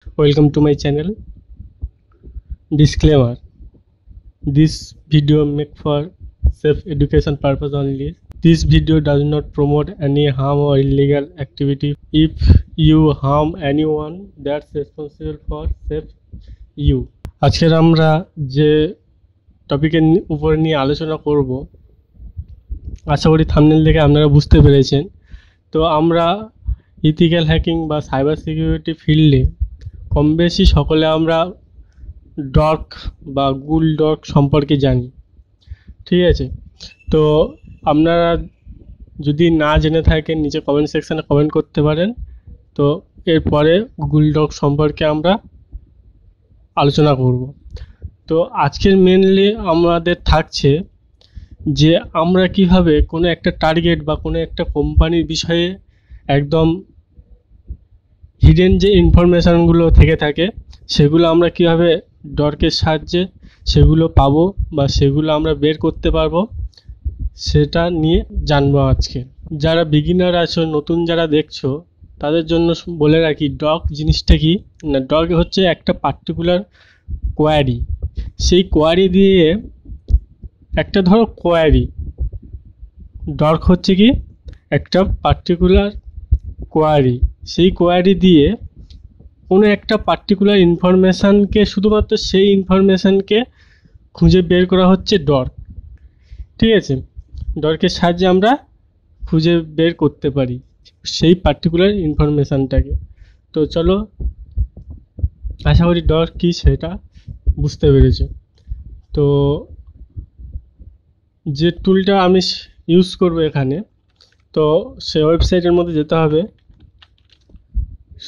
Welcome to my channel. Disclaimer: this video made for safe education purpose only. This video does not promote any harm or illegal activity. If you harm anyone, that's responsible for safe you. আজকের আমরা যে টপিকের উপর নিয়ে আলোচনা করব, আশা করি thumbnail দেখে আপনারা বুঝতে পেরেছেন। তো আমরা ইথিক্যাল হ্যাকিং বা সাইবার সিকিউরিটি ফিল্ডে কম বেশি সকলে আমরা ডর্ক বা গুল ডর্ক সম্পর্কে জানি, ঠিক আছে? তো আপনারা যদি না জেনে থাকেন নিচে কমেন্ট সেকশানে কমেন্ট করতে পারেন। তো এরপরে গুগল ডক সম্পর্কে আমরা আলোচনা করব। তো আজকের মেনলি আমাদের থাকছে যে আমরা কিভাবে কোনো একটা টার্গেট বা কোনো একটা কোম্পানির বিষয়ে একদম হিডেন যে ইনফরমেশানগুলো থেকে থাকে সেগুলো আমরা কিভাবে ডর্কের সাহায্যে সেগুলো পাবো বা সেগুলো আমরা বের করতে পারবো, সেটা নিয়ে জানবো আজকে। যারা বিগিনার আছো, নতুন যারা দেখছো, তাদের জন্য বলে রাখি ডক জিনিসটা কি না। ডক হচ্ছে একটা পার্টিকুলার কোয়ারি। সেই কোয়ারি দিয়ে একটা ধরো কোয়ারি, ডর্ক হচ্ছে কি একটা পার্টিকুলার কোয়ারি। সেই কোয়ারি দিয়ে কোনো একটা পার্টিকুলার ইনফরমেশানকে, শুধুমাত্র সেই ইনফরমেশানকে খুঁজে বের করা হচ্ছে ডর্ক, ঠিক আছে? ডর্কের সাহায্যে আমরা খুঁজে বের করতে পারি সেই পার্টিকুলার ইনফরমেশানটাকে। তো চলো, আশা করি ডর্ক কী সেটা বুঝতে পেরেছো। তো যে টুলটা আমি ইউজ করব এখানে, তো সে ওয়েবসাইটের মধ্যে যেতে হবে,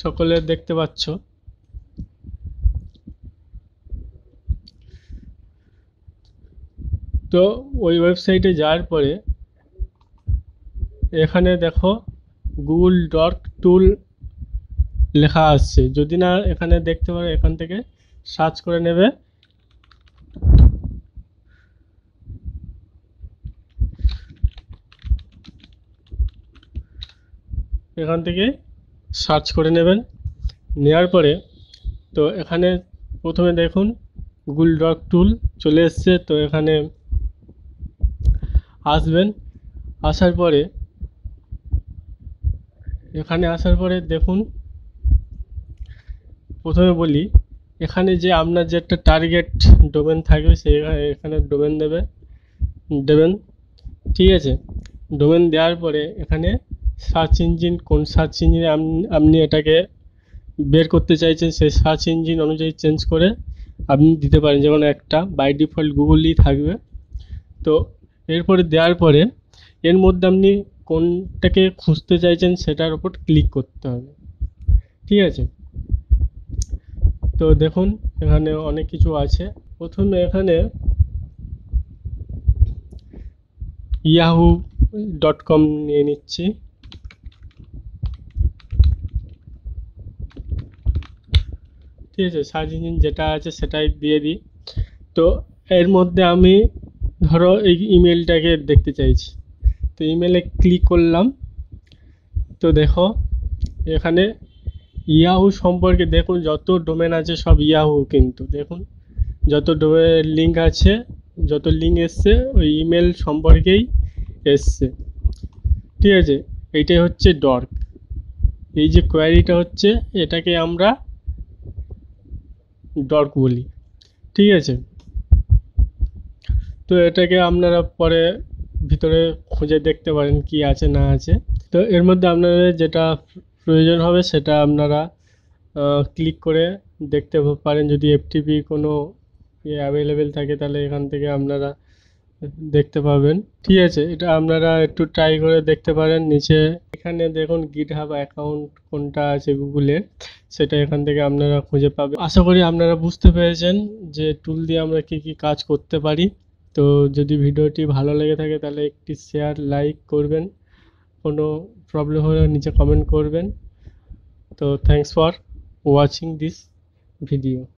সকলে দেখতে পাচ্ছ। তো ওই ওয়েবসাইটে যাওয়ার পরে এখানে দেখো গুগল ডর্ক টুল লেখা আসছে। যদি না এখানে দেখতে পারো, এখান থেকে সার্চ করে নেবে। এখান থেকে সার্চ করে নেবেন। নেওয়ার পরে তো এখানে প্রথমে দেখুন গুগল ডক টুল চলে এসছে। তো এখানে আসবেন, আসার পরে দেখুন, প্রথমে বলি এখানে যে আপনার যে একটা টার্গেট ডোমেন থাকবে সেই এখানে ডোমেন দেবেন, ঠিক আছে? ডোমেন দেওয়ার পরে এখানে সার্চ ইঞ্জিন, কোন সার্চ ইঞ্জিনে আপনি এটাকে বের করতে চাইছেন সেই সার্চ ইঞ্জিন অনুযায়ী চেঞ্জ করে আপনি দিতে পারেন। যেমন একটা বাই ডিফল্ট গুগলই থাকবে। তো এরপরে দেওয়ার পরে এর মধ্যে আপনি কোনটাকে খুঁজতে চাইছেন সেটার উপর ক্লিক করতে হবে, ঠিক আছে? তো দেখুন এখানে অনেক কিছু আছে। প্রথমে এখানে yahoo.com নিয়ে নিচ্ছি। ঠিক আছে, সার্চ ইঞ্জিন যেটা আছে সেটাই দিয়ে দিই। তো এর মধ্যে আমি ধরো এই ইমেলটাকে দেখতে চাইছি, তো ইমেলে ক্লিক করলাম। তো দেখো এখানে ইয়াহু সম্পর্কে দেখুন, যত ডোমেন আছে সব ইয়াহু, কিন্তু দেখুন যত ডোমেন লিঙ্ক আছে, যত লিঙ্ক এসছে ওই ইমেল সম্পর্কেই এসছে, ঠিক আছে? এইটাই হচ্ছে ডর্ক। এই যে কোয়ারিটা হচ্ছে এটাকে আমরা ডর্ক বলি, ঠিক আছে? তো এটাকে আপনারা পরে ভিতরে খুঁজে দেখতে পারেন কি আছে না আছে। তো এর মধ্যে আপনাদের যেটা প্রয়োজন হবে সেটা আপনারা ক্লিক করে দেখতে পারেন। যদি এফটিপি কোনো অ্যাভেলেবেল থাকে তাহলে এখান থেকে আপনারা দেখতে পাবেন, ঠিক আছে? এটা আপনারা একটু ট্রাই করে দেখতে পারেন। নিচে এখানে দেখুন গিটহাব অ্যাকাউন্ট কোনটা আছে গুগলের, সেটা এখান থেকে আপনারা খুঁজে পাবেন। আশা করি আপনারা বুঝতে পেরেছেন যে টুল দিয়ে আমরা কি কি কাজ করতে পারি। তো যদি ভিডিওটি ভালো লেগে থাকে তাহলে একটি শেয়ার, লাইক করবেন। কোনো প্রবলেম হলে নিচে কমেন্ট করবেন। তো thanks for watching this video.